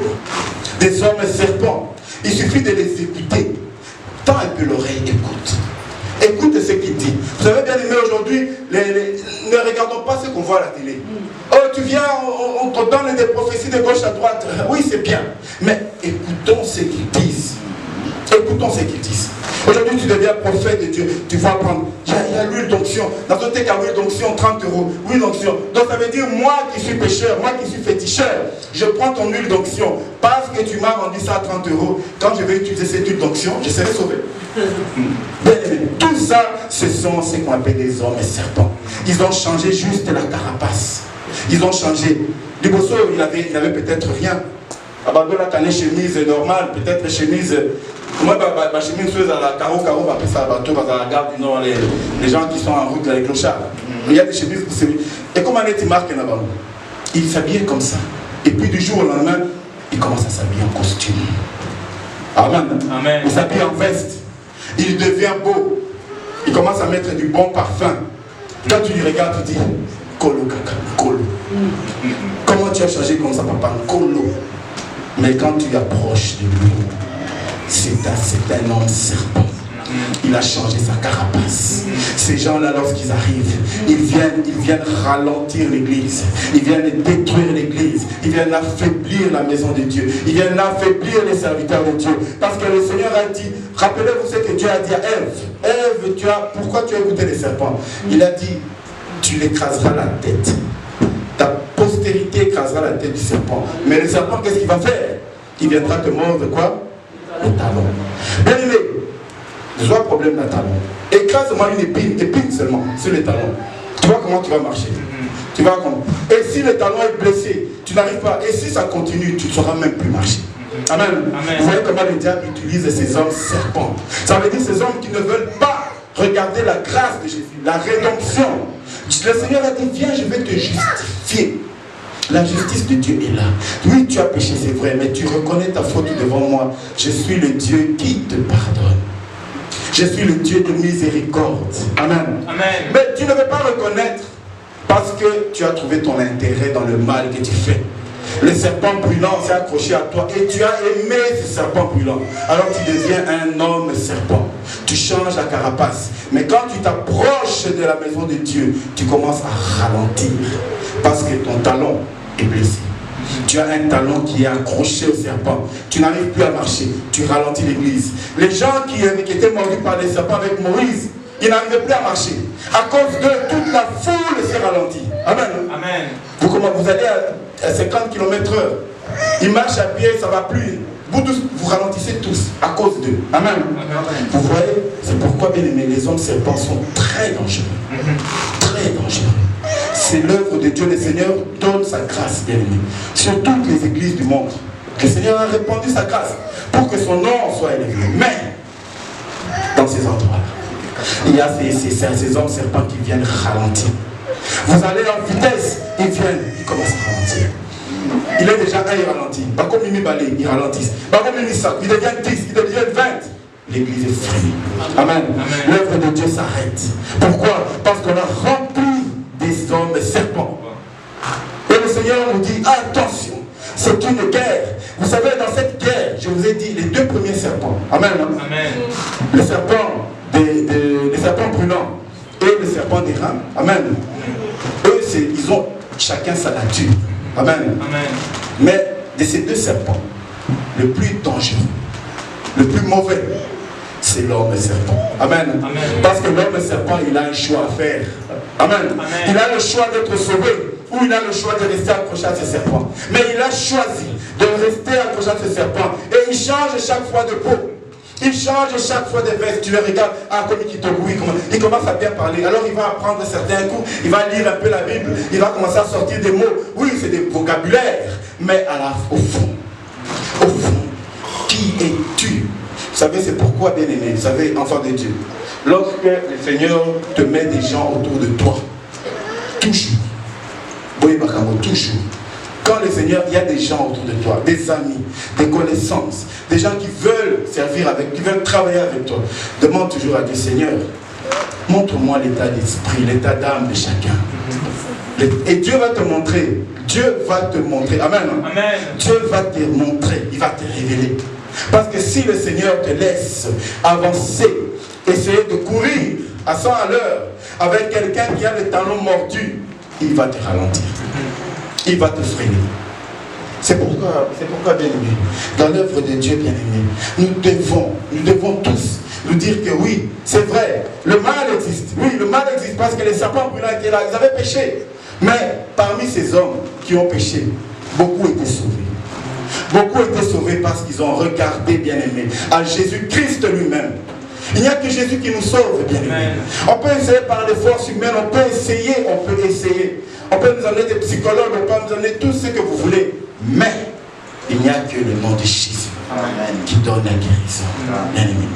Des hommes serpents. Il suffit de les écouter. Tends un peu l'oreille, écoute. Écoute ce qu'il dit. Vous Vous savez bien aimé aujourd'hui, ne regardons pas ce qu'on voit à la télé. Oh, tu viens, on te donne des prophéties de gauche à droite. Oui, c'est bien. Mais écoutons ce qu'ils disent. Écoutons ce qu'ils disent. Aujourd'hui, tu deviens prophète de Dieu. Tu vas prendre. Il y a l'huile d'onction. Dans un texte, il y a l'huile d'onction, 30 €. Huile d'onction. Donc ça veut dire, moi qui suis pécheur, moi qui suis féticheur, je prends ton huile d'onction. Parce que tu m'as rendu ça à 30 €. Quand je vais utiliser cette huile d'onction, je serai sauvé. Bien aimé. Tout ça, ce sont ce qu'on appelle les hommes et serpents. Ils ont changé juste la carapace. Ils ont changé. Liboso, il avait peut-être rien. Abandon la canne chemise normale, peut-être chemise. Moi, ma chemise à la carreau, on va appeler ça bateau, à la gare du Nord, les gens qui sont en route, les clochards. Il y a des chemises pour celui. Et comme on est marqué là-bas, il s'habille comme ça. Et puis du jour au lendemain, il commence à s'habiller en costume. Amen. Amen. Il s'habille en veste. Il devient beau. Il commence à mettre du bon parfum. Quand tu lui regardes, tu dis, Kolo kaka, Kolo. Comment tu as changé comme ça, papa? Kolo. Mais quand tu approches de lui, c'est un homme serpent. Il a changé sa carapace. Ces gens-là, lorsqu'ils arrivent, ils viennent ralentir l'église. Ils viennent détruire l'église. Ils viennent affaiblir la maison de Dieu. Ils viennent affaiblir les serviteurs de Dieu. Parce que le Seigneur a dit, rappelez-vous ce que Dieu a dit à Ève. Ève, pourquoi tu as écouté les serpents? Il a dit, tu l'écraseras la tête. Ta postérité écrasera la tête du serpent. Mais le serpent, qu'est-ce qu'il va faire? Il viendra te mordre quoi? Le talon. Bien aimé, je vois un problème dans le talon. Écrase-moi une épine seulement sur le talon. Tu vois comment tu vas marcher. Tu vas comment? Et si le talon est blessé, tu n'arrives pas. Et si ça continue, tu ne sauras même plus marcher. Amen. Amen. Vous voyez comment le diable utilise ces hommes serpents. Ça veut dire ces hommes qui ne veulent pas regarder la grâce de Jésus, la rédemption. Le Seigneur a dit, viens, je vais te justifier. La justice de Dieu est là. Oui, tu as péché, c'est vrai, mais tu reconnais ta faute devant moi. Je suis le Dieu qui te pardonne. Je suis le Dieu de miséricorde. Amen. Amen. Mais tu ne veux pas reconnaître parce que tu as trouvé ton intérêt dans le mal que tu fais. Le serpent brûlant s'est accroché à toi et tu as aimé ce serpent brûlant. Alors tu deviens un homme serpent. Tu changes la carapace. Mais quand tu t'approches de la maison de Dieu, tu commences à ralentir. Parce que ton talon est blessé. Tu as un talon qui est accroché au serpent. Tu n'arrives plus à marcher. Tu ralentis l'église. Les gens qui étaient mordus par les serpents avec Moïse, ils n'arrivaient plus à marcher. À cause de toute la foule s'est ralentie. Amen. Amen. Vous allez à 50 km/h. Ils marchent à pied, ça ne va plus. Vous ralentissez tous à cause d'eux. Amen. Amen. Vous voyez, c'est pourquoi, bien aimé, les hommes serpents sont très dangereux. Très dangereux. C'est l'œuvre de Dieu. Le Seigneur donne sa grâce, bien aimé, sur toutes les églises du monde. Le Seigneur a répandu sa grâce pour que son nom soit élevé. Mais, dans ces endroits-là, il y a ces hommes serpents qui viennent ralentir. Vous allez en vitesse, ils viennent, ils commencent à ralentir. Il est déjà 1, il ralentit. Pas comme Mimi Balé, il ralentit. Pas comme Mimi Sak, il devient 10, il devient 20. L'église est freinie. Amen. L'œuvre de Dieu s'arrête. Pourquoi? Parce qu'on a rempli des hommes serpents. Et le Seigneur nous dit, attention, c'est une guerre. Vous savez, dans cette guerre, je vous ai dit, les 2 premiers serpents. Amen. Amen. Les serpents brûlants et le serpent des reins. Amen. Eux, ils ont chacun sa nature. Amen. Amen. Mais de ces 2 serpents, le plus dangereux, le plus mauvais, c'est l'homme serpent. Amen. Amen. Parce que l'homme serpent, il a un choix à faire. Amen. Amen. Il a le choix d'être sauvé ou il a le choix de rester accroché à ce serpent. Mais il a choisi de rester accroché à ce serpent et il change chaque fois de peau. Il change chaque fois de veste. Tu le regardes, comme il commence à bien parler. Alors il va apprendre certains coups, il va lire un peu la Bible, il va commencer à sortir des mots. Oui, c'est des vocabulaires. Mais au fond, qui es-tu? Vous savez, c'est pourquoi, bien aimé, vous savez, enfant de Dieu, lorsque le Seigneur te met des gens autour de toi, toujours, toujours, quand le Seigneur, il y a des gens autour de toi, des amis, des connaissances, des gens qui veulent servir avec, qui veulent travailler avec toi, demande toujours à Dieu, Seigneur, montre-moi l'état d'esprit, l'état d'âme de chacun. Et Dieu va te montrer. Dieu va te montrer. Amen. Amen. Dieu va te montrer. Il va te révéler. Parce que si le Seigneur te laisse avancer, essayer de courir à 100 à l'heure, avec quelqu'un qui a le talon mordu, il va te ralentir. Il va te freiner. C'est pourquoi, bien aimé, dans l'œuvre de Dieu, bien aimé, nous devons tous nous dire que oui, c'est vrai, le mal existe. Oui, le mal existe parce que les serpents brûlants étaient là, ils avaient péché. Mais parmi ces hommes qui ont péché, beaucoup étaient sauvés. Beaucoup étaient sauvés parce qu'ils ont regardé, bien aimé, à Jésus-Christ lui-même. Il n'y a que Jésus qui nous sauve, bien aimé. On peut essayer par les forces humaines, on peut essayer. On peut nous amener des psychologues, on peut nous amener tout ce que vous voulez. Mais il n'y a que le nom de Jésus qui donne la guérison. Bien aimé.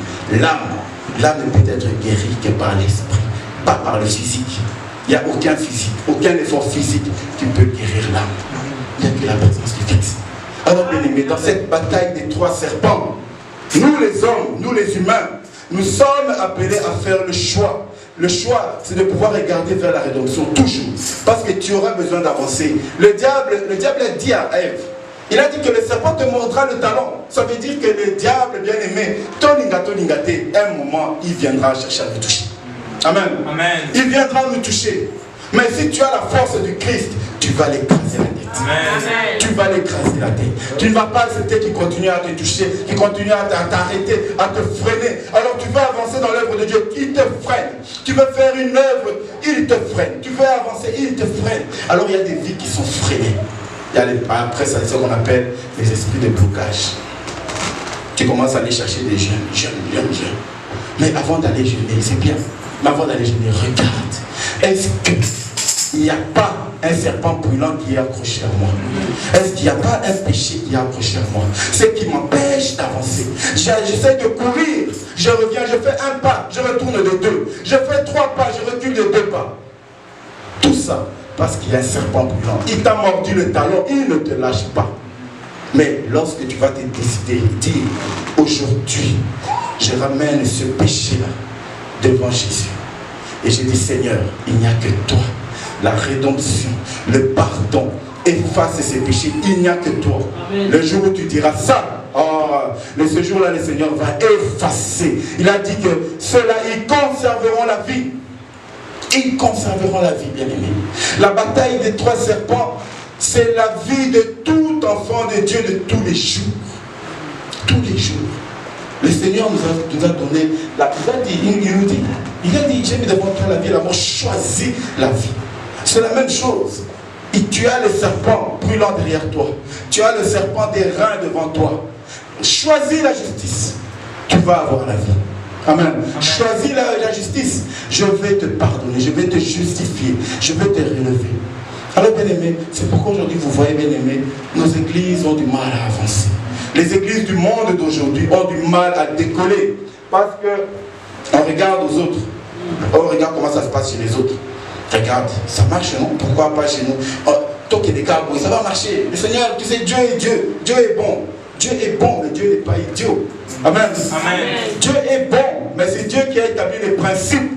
L'âme ne peut être guérie que par l'esprit, pas par le physique. Il n'y a aucun physique, aucun effort physique qui peut guérir l'âme. Il n'y a que la présence du Christ. Alors, bien aimé, dans cette bataille des 3 serpents, nous les hommes, nous les humains, nous sommes appelés à faire le choix. Le choix, c'est de pouvoir regarder vers la rédemption, toujours. Parce que tu auras besoin d'avancer. Le diable a dit à Ève, il a dit que le serpent te mordra le talon. Ça veut dire que le diable, bien aimé, un moment, il viendra chercher à nous toucher. Amen. Amen. Il viendra nous toucher. Mais si tu as la force du Christ, tu vas l'écraser la tête. Amen. Tu vas l'écraser la tête. Tu ne vas pas accepter qu'il continue à te toucher, qu'il continue à t'arrêter, à te freiner. Alors tu veux avancer dans l'œuvre de Dieu, il te freine. Tu veux faire une œuvre, il te freine. Tu veux avancer, il te freine. Alors il y a des vies qui sont freinées. Il y a après ça, c'est ce qu'on appelle les esprits de blocage. Tu commences à aller chercher des jeunes. Mais avant d'aller jeûner, c'est bien. Mais avant d'aller jeûner, regarde. Est-ce qu'il n'y a pas un serpent brûlant qui est accroché à moi? Est-ce qu'il n'y a pas un péché qui est accroché à moi? C'est qui m'empêche d'avancer. J'essaie de courir, je reviens, je fais un pas, je retourne de 2. Je fais 3 pas, je recule de 2 pas. Tout ça parce qu'il y a un serpent brûlant. Il t'a mordu le talon, il ne te lâche pas. Mais lorsque tu vas te décider et dire, aujourd'hui, je ramène ce péché-là devant Jésus. Et je dis, Seigneur, il n'y a que toi. La rédemption, le pardon, efface ces péchés. Il n'y a que toi. Amen. Le jour où tu diras ça, ce jour-là, le Seigneur va effacer. Il a dit que ceux-là, ils conserveront la vie. Ils conserveront la vie, bien-aimé. La bataille des 3 serpents, c'est la vie de tout enfant de Dieu de tous les jours. Tous les jours. Le Seigneur nous a donné, il a dit, j'ai mis devant toi la vie et la mort, choisis la vie. C'est la même chose. Et tu as le serpent brûlant derrière toi. Tu as le serpent des reins devant toi. Choisis la justice. Tu vas avoir la vie. Amen. Amen. Choisis la justice. Je vais te pardonner. Je vais te justifier. Je vais te relever. Alors, bien aimé, c'est pourquoi aujourd'hui, vous voyez, bien aimé, nos églises ont du mal à avancer. Les églises du monde d'aujourd'hui ont du mal à décoller. Parce que on regarde aux autres. On regarde comment ça se passe chez les autres. Regarde, ça marche, non? Pourquoi pas chez nous? Toi qui es des câbles, ça va marcher. Le Seigneur, tu sais, Dieu est Dieu. Dieu est bon. Dieu est bon, mais Dieu n'est pas idiot. Amen. Amen. Dieu est bon, mais c'est Dieu qui a établi les principes.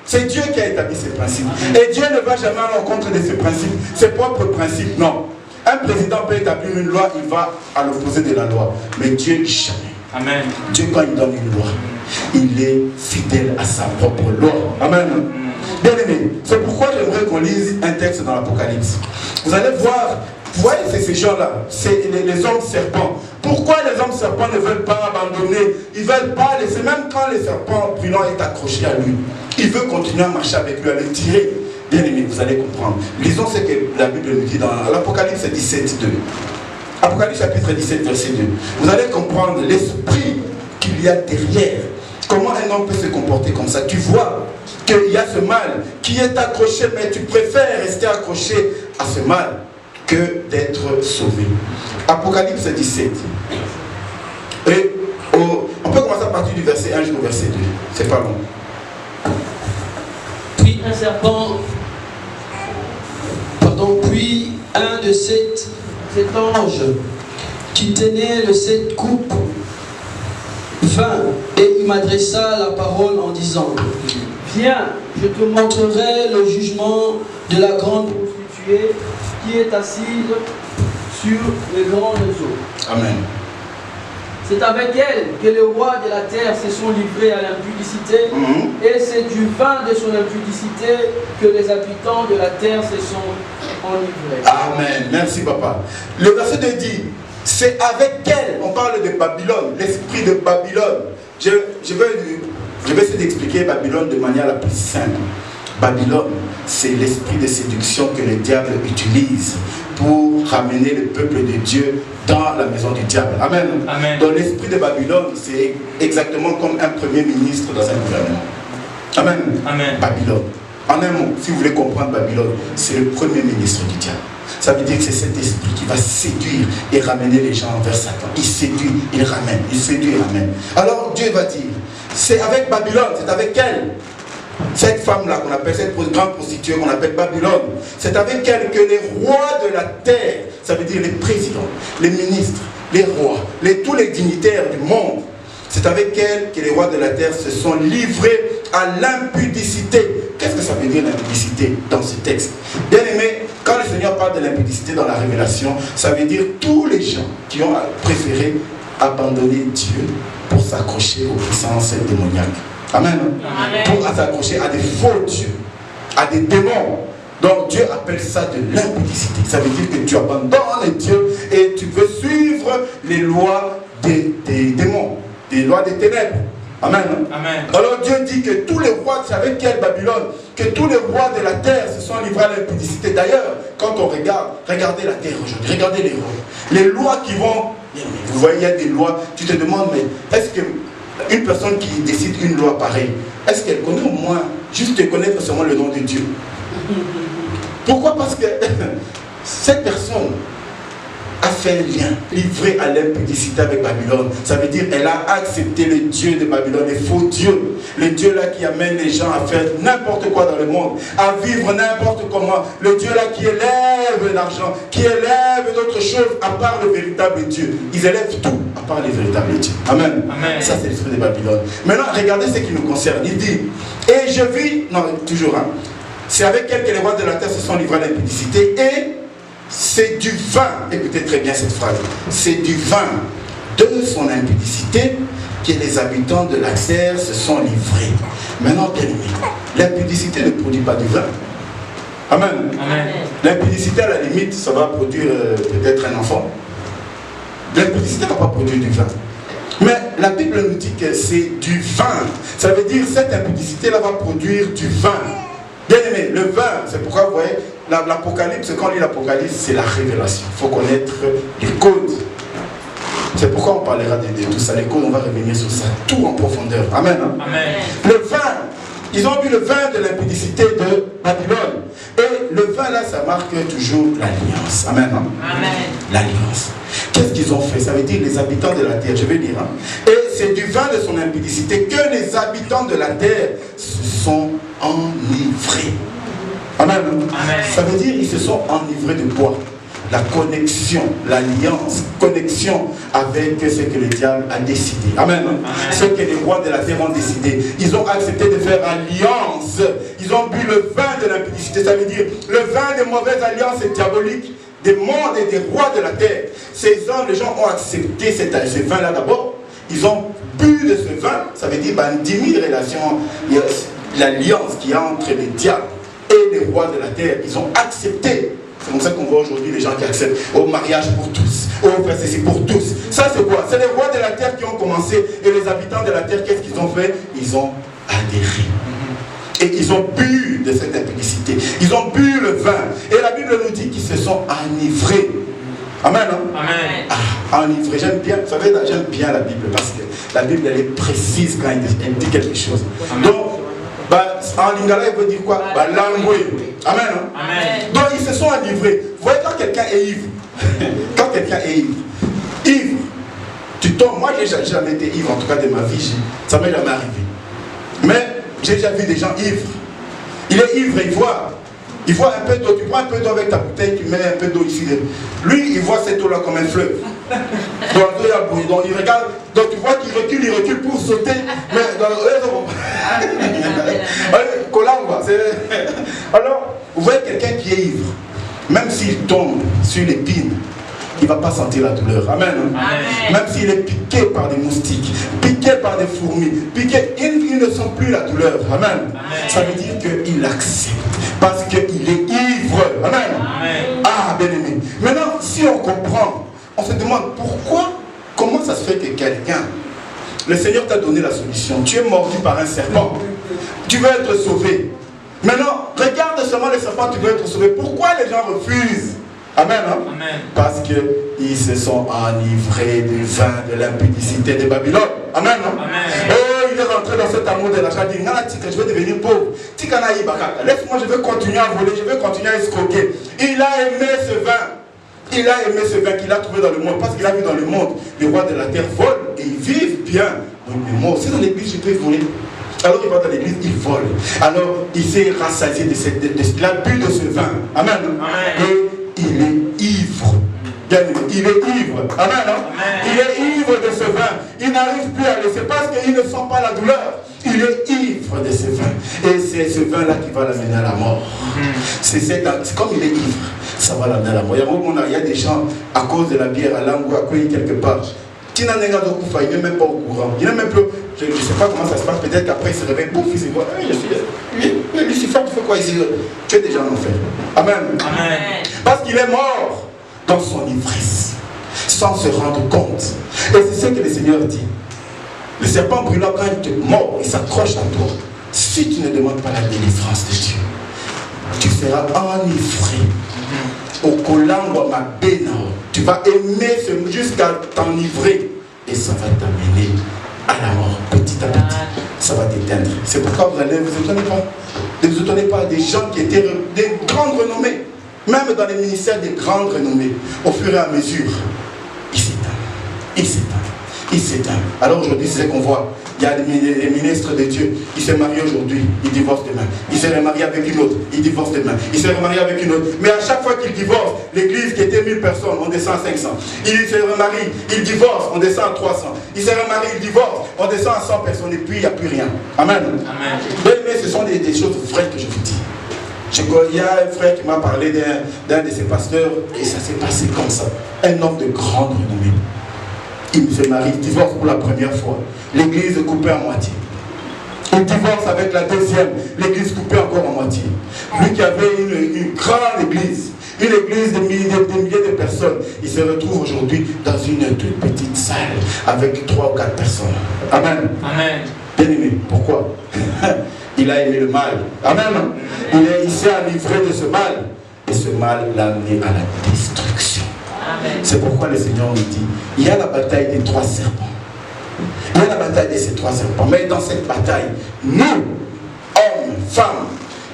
C'est Dieu qui a établi ces principes. Amen. Et Dieu ne va jamais à l'encontre de ses principes, ses propres principes, non. Un président peut établir une loi, il va à l'opposé de la loi. Mais Dieu, jamais. Amen. Dieu, quand il donne une loi, il est fidèle à sa propre loi. Amen. Bien aimé, c'est pourquoi j'aimerais qu'on lise un texte dans l'Apocalypse. Vous allez voir, vous voyez, c'est ces gens-là, c'est les hommes serpents. Pourquoi les hommes serpents ne veulent pas abandonner? Ils ne veulent pas laisser, même quand le serpent brûlant est accroché à lui, il veut continuer à marcher avec lui, à le tirer. Bien aimé, vous allez comprendre. Lisons ce que la Bible nous dit dans l'Apocalypse 17, 2. Apocalypse chapitre 17, verset 2. Vous allez comprendre l'esprit qu'il y a derrière. Comment un homme peut se comporter comme ça? Tu vois qu'il y a ce mal qui est accroché, mais tu préfères rester accroché à ce mal que d'être sauvé. Apocalypse 17. Et on peut commencer à partir du verset 1 jusqu'au verset 2. C'est pas long. Puis un serpent, puis un de cet ange qui tenait le 7 coupes vint et il m'adressa la parole en disant: viens, je te montrerai le jugement de la grande prostituée qui est assise sur les grandes eaux. Amen. C'est avec elle que les rois de la terre se sont livrés à l'impudicité, et c'est du vin de son impudicité que les habitants de la terre se sont enivrés. Amen. Merci, papa. Le verset 2 dit, c'est avec elle, on parle de Babylone, l'esprit de Babylone. Je vais essayer d'expliquer Babylone de manière la plus simple. Babylone, c'est l'esprit de séduction que le diable utilise pour ramener le peuple de Dieu dans la maison du diable. Amen. Amen. Donc l'esprit de Babylone, c'est exactement comme un premier ministre dans un gouvernement. Amen. Amen. Babylone. En un mot, si vous voulez comprendre Babylone, c'est le premier ministre du diable. Ça veut dire que c'est cet esprit qui va séduire et ramener les gens vers Satan. Il séduit, il ramène, il séduit, il ramène. Alors Dieu va dire, c'est avec Babylone, c'est avec elle. Cette femme-là qu'on appelle, cette grande prostituée qu'on appelle Babylone, c'est avec elle que les rois de la terre, ça veut dire les présidents, les ministres, les rois, tous les dignitaires du monde, c'est avec elle que les rois de la terre se sont livrés à l'impudicité. Qu'est-ce que ça veut dire l'impudicité dans ce texte? Bien aimé, quand le Seigneur parle de l'impudicité dans la révélation, ça veut dire tous les gens qui ont préféré abandonner Dieu pour s'accrocher aux puissances démoniaques. Amen. Amen. Pour s'accrocher à des faux dieux, à des démons. Donc Dieu appelle ça de l'impudicité. Ça veut dire que tu abandonnes Dieu et tu veux suivre les lois des démons, les lois des ténèbres. Amen. Amen. Alors Dieu dit que tous les rois, c'est avec quelle Babylone, que tous les rois de la terre se sont livrés à l'impudicité. D'ailleurs, quand on regarde, regardez la terre aujourd'hui, regardez les rois. Les lois qui vont, vous voyez, il y a des lois, tu te demandes, mais est-ce que une personne qui décide une loi pareille, est-ce qu'elle connaît au moins, juste de connaître seulement le nom de Dieu? Pourquoi? Parce que cette personne a fait un lien, livré à l'impudicité avec Babylone. Ça veut dire qu'elle a accepté le Dieu de Babylone, le faux Dieu. Le Dieu là qui amène les gens à faire n'importe quoi dans le monde, à vivre n'importe comment. Le Dieu là qui élève l'argent, qui élève d'autres choses à part le véritable Dieu. Ils élèvent tout à part le véritable Dieu. Amen. Amen. Ça c'est l'esprit de Babylone. Maintenant, regardez ce qui nous concerne. Il dit, et je vis, non, toujours, hein, c'est avec elle que les rois de la terre se sont livrés à l'impudicité, et c'est du vin, écoutez très bien cette phrase, c'est du vin de son impudicité que les habitants de la terre se sont livrés. Maintenant, bien aimé, l'impudicité ne produit pas du vin. Amen. Amen. L'impudicité, à la limite, ça va produire peut-être un enfant. L'impudicité ne va pas produire du vin. Mais la Bible nous dit que c'est du vin. Ça veut dire que cette impudicité-là va produire du vin. Bien aimé, le vin, c'est pourquoi vous voyez, l'Apocalypse, quand on lit l'Apocalypse, c'est la révélation. Il faut connaître les codes. C'est pourquoi on parlera de tout ça. Les codes, on va revenir sur ça, tout en profondeur. Amen. Hein? Amen. Le vin, ils ont vu le vin de l'impudicité de Babylone. Et le vin là, ça marque toujours l'alliance. Amen. Hein? Amen. L'alliance. Qu'est-ce qu'ils ont fait? Ça veut dire les habitants de la terre. Je vais lire. Hein? Et c'est du vin de son impudicité que les habitants de la terre se sont enivrés. Amen. Amen. Ça veut dire qu'ils se sont enivrés de quoi? La connexion, l'alliance, connexion avec ce que le diable a décidé. Amen. Amen. Ce que les rois de la terre ont décidé. Ils ont accepté de faire alliance. Ils ont bu le vin de l'impudicité. Ça veut dire le vin des mauvaises alliances diaboliques des mondes et des rois de la terre. Ces hommes, les gens ont accepté ce vin-là d'abord. Ils ont bu de ce vin. Ça veut dire une 10 000 relations. L'alliance qu'il y a entre les diables et les rois de la terre, ils ont accepté. C'est comme ça qu'on voit aujourd'hui les gens qui acceptent au mariage pour tous, au faire ceci pour tous. Ça c'est quoi? C'est les rois de la terre qui ont commencé, et les habitants de la terre, qu'est-ce qu'ils ont fait? Ils ont adhéré. Et ils ont bu de cette impudicité. Ils ont bu le vin. Et la Bible nous dit qu'ils se sont enivrés. Amen. Hein? Amen. Ah, enivrés. J'aime bien, vous savez, j'aime bien la Bible parce que la Bible elle est précise quand elle dit quelque chose. Amen. Donc, en lingala, il veut dire quoi? Langoué. Amen. Hein? Amen. Donc, ils se sont enivrés. Vous voyez, quand quelqu'un est ivre, quand quelqu'un est ivre, tu tombes. Moi, j'ai jamais été ivre, en tout cas de ma vie, ça ne m'est jamais arrivé. Mais j'ai déjà vu des gens ivres. Il est ivre, il voit un peu d'eau. Tu prends un peu d'eau avec ta bouteille, tu mets un peu d'eau ici. Lui, il voit cette eau-là comme un fleuve. Donc, il y a bruit. Donc, il regarde. Donc, tu vois qu'il recule pour sauter. Mais alors, vous voyez quelqu'un qui est ivre, même s'il tombe sur l'épine, il ne va pas sentir la douleur. Amen. Amen. Même s'il est piqué par des moustiques, piqué par des fourmis, piqué, il ne sent plus la douleur. Amen. Amen. Ça veut dire qu'il accepte. Parce qu'il est ivre. Amen. Amen. Ah, bien aimé. Maintenant, si on comprend, on se demande pourquoi, comment ça se fait que quelqu'un, le Seigneur t'a donné la solution. Tu es mordu par un serpent. Tu veux être sauvé. Maintenant, regarde seulement les serpents, tu veux être sauvé. Pourquoi les gens refusent? Amen, hein? Amen. Parce qu'ils se sont enivrés du vin de l'impudicité de Babylone. Amen, hein? Amen. Oh, il est rentré dans cet amour de l'achat. Il dit, je vais devenir pauvre. Laisse-moi, je vais continuer à voler, je vais continuer à escroquer. Il a aimé ce vin. Il a aimé ce vin qu'il a trouvé dans le monde. Parce qu'il a vu dans le monde, les rois de la terre volent et ils vivent bien. Donc, moi aussi dans l'église, je peux voler. Alors il va dans l'église, il vole. Alors il s'est rassasié de l'abus de ce vin. Amen. Amen. Et il est ivre. Bien aimé, il est ivre. Amen. Amen. Il est ivre de ce vin. Il n'arrive plus à laisser parce qu'il ne sent pas la douleur. Il est ivre de ce vin. Et c'est ce vin-là qui va l'amener à la mort. C'est comme il est ivre, ça va l'amener à la mort. Il y a des gens, à cause de la bière, à l'angoisse, à quoi quelque part. Il n'est même pas au courant. Il n'est même plus. Je ne sais pas comment ça se passe. Peut-être qu'après il se réveille. Pouf, il se voit. Mais Lucifer, tu fais quoi ici? Tu es déjà en enfer. Amen. Amen. Parce qu'il est mort dans son ivresse, sans se rendre compte. Et c'est ce que le Seigneur dit. Le serpent brûlant, quand il te mord, il s'accroche à toi. Si tu ne demandes pas la délivrance de Dieu, tu seras enivré. Au colango ma bénao. Tu vas aimer jusqu'à t'enivrer. Et ça va t'amener à la mort. Petit à petit, ça va t'éteindre. C'est pourquoi vous allez ne vous étonnez pas. Ne vous étonnez pas des gens qui étaient des grandes renommées. Même dans les ministères des grandes renommées. Au fur et à mesure, ils s'éteignent. Ils s'éteignent. Il s'éteint. Alors aujourd'hui, c'est ce qu'on voit. Il y a les ministres de Dieu. Il s'est marié aujourd'hui, il divorce demain. Il s'est remarié avec une autre, il divorce demain. Il s'est remarié avec une autre. Mais à chaque fois qu'il divorce, l'église qui était 1000 personnes, on descend à 500. Il se remarie, il divorce, on descend à 300. Il se remarie, il divorce, on descend à 100 personnes et puis il n'y a plus rien. Amen. Amen. Mais ce sont des choses vraies que je vous dis. Il y a un frère qui m'a parlé d'un de ses pasteurs et ça s'est passé comme ça. Un homme de grande renommée. Il se marie, il divorce pour la première fois. L'église est coupée à moitié. Il divorce avec la deuxième. L'église coupée encore à moitié. Lui qui avait une grande église, une église de milliers de personnes, il se retrouve aujourd'hui dans une toute petite salle avec 3 ou 4 personnes. Amen. Amen. Bien aimé, pourquoi? Il a aimé le mal. Amen. Il s'est enivré de ce mal. Et ce mal l'a amené à la destruction. C'est pourquoi le Seigneur nous dit, il y a la bataille des 3 serpents. Il y a la bataille de ces 3 serpents. Mais dans cette bataille, nous, hommes, femmes,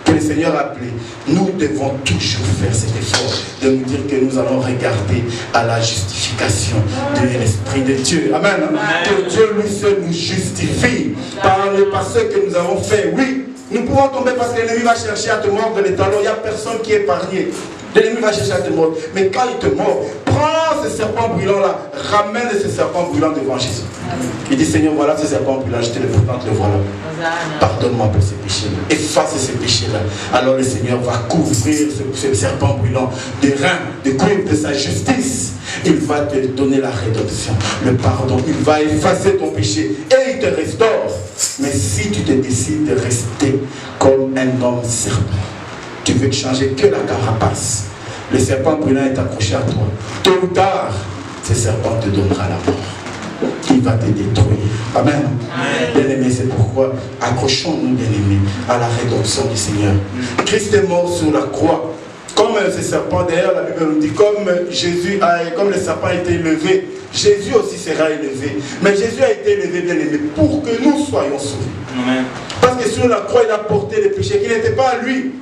que le Seigneur a appelés, nous devons toujours faire cet effort de nous dire que nous allons regarder à la justification de l'Esprit de Dieu. Amen. Amen. Que Dieu lui seul nous justifie par ce que nous avons fait. Oui, nous pouvons tomber parce que l'ennemi va chercher à te mordre les talons. Il n'y a personne qui est épargné. L'ennemi va chercher à te mordre. Mais quand il te mord, prends ce serpent brûlant-là, ramène ce serpent brûlant devant Jésus. Il dit, Seigneur, voilà ce serpent brûlant, je te le présente, le voilà. Pardonne-moi pour ces péchés-là. Efface ces péchés-là. Alors le Seigneur va couvrir ce serpent brûlant de reins, de cuivre, de sa justice. Il va te donner la rédemption, le pardon. Il va effacer ton péché et il te restaure. Mais si tu te décides de rester comme un homme serpent, tu veux changer que la carapace. Le serpent brûlant est accroché à toi. Tôt ou tard, ce serpent te donnera la mort. Il va te détruire. Amen. Bien-aimés, c'est pourquoi accrochons-nous, bien-aimés, à la rédemption du Seigneur. Christ est mort sur la croix. Comme ce serpent, d'ailleurs, la Bible nous dit, comme le serpent a été élevé, Jésus aussi sera élevé. Mais Jésus a été élevé, bien-aimé, pour que nous soyons sauvés. Amen. Parce que sur la croix, il a porté les péchés qui n'étaient pas à lui.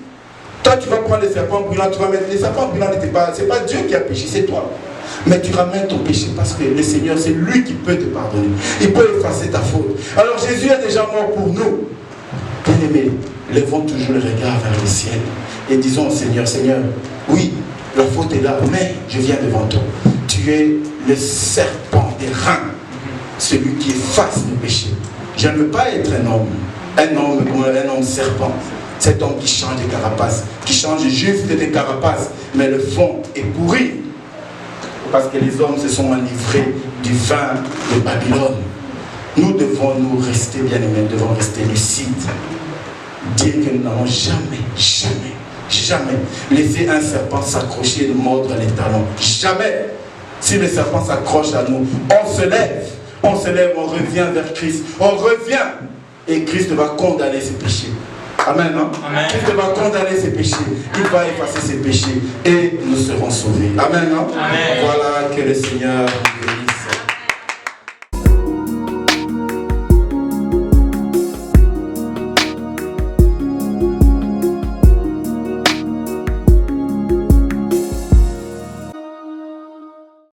Toi, tu vas prendre les serpents brûlants, tu vas mettre les serpents brûlants, c'est pas Dieu qui a péché, c'est toi. Mais tu ramènes ton péché parce que le Seigneur, c'est lui qui peut te pardonner. Il peut effacer ta faute. Alors Jésus est déjà mort pour nous. Bien-aimés, levons toujours le regard vers le ciel et disons au Seigneur, Seigneur, oui, la faute est là, mais je viens devant toi. Tu es le serpent des reins, celui qui efface nos péchés. Je ne veux pas être un homme serpent. Cet homme qui change de carapace, qui change juste de carapace, mais le fond est pourri. parce que les hommes se sont enivrés du vin de Babylone. Nous devons nous rester, bien aimés, nous devons rester lucides. Dire que nous n'allons jamais, jamais, jamais laisser un serpent s'accrocher et nous mordre les talons. Jamais. Si le serpent s'accroche à nous, on se lève, on revient vers Christ, on revient et Christ va condamner ses péchés. Amen, non? Amen. Christ va condamner ses péchés, il va effacer ses péchés et nous serons sauvés. Amen, non? Amen. Voilà, que le Seigneur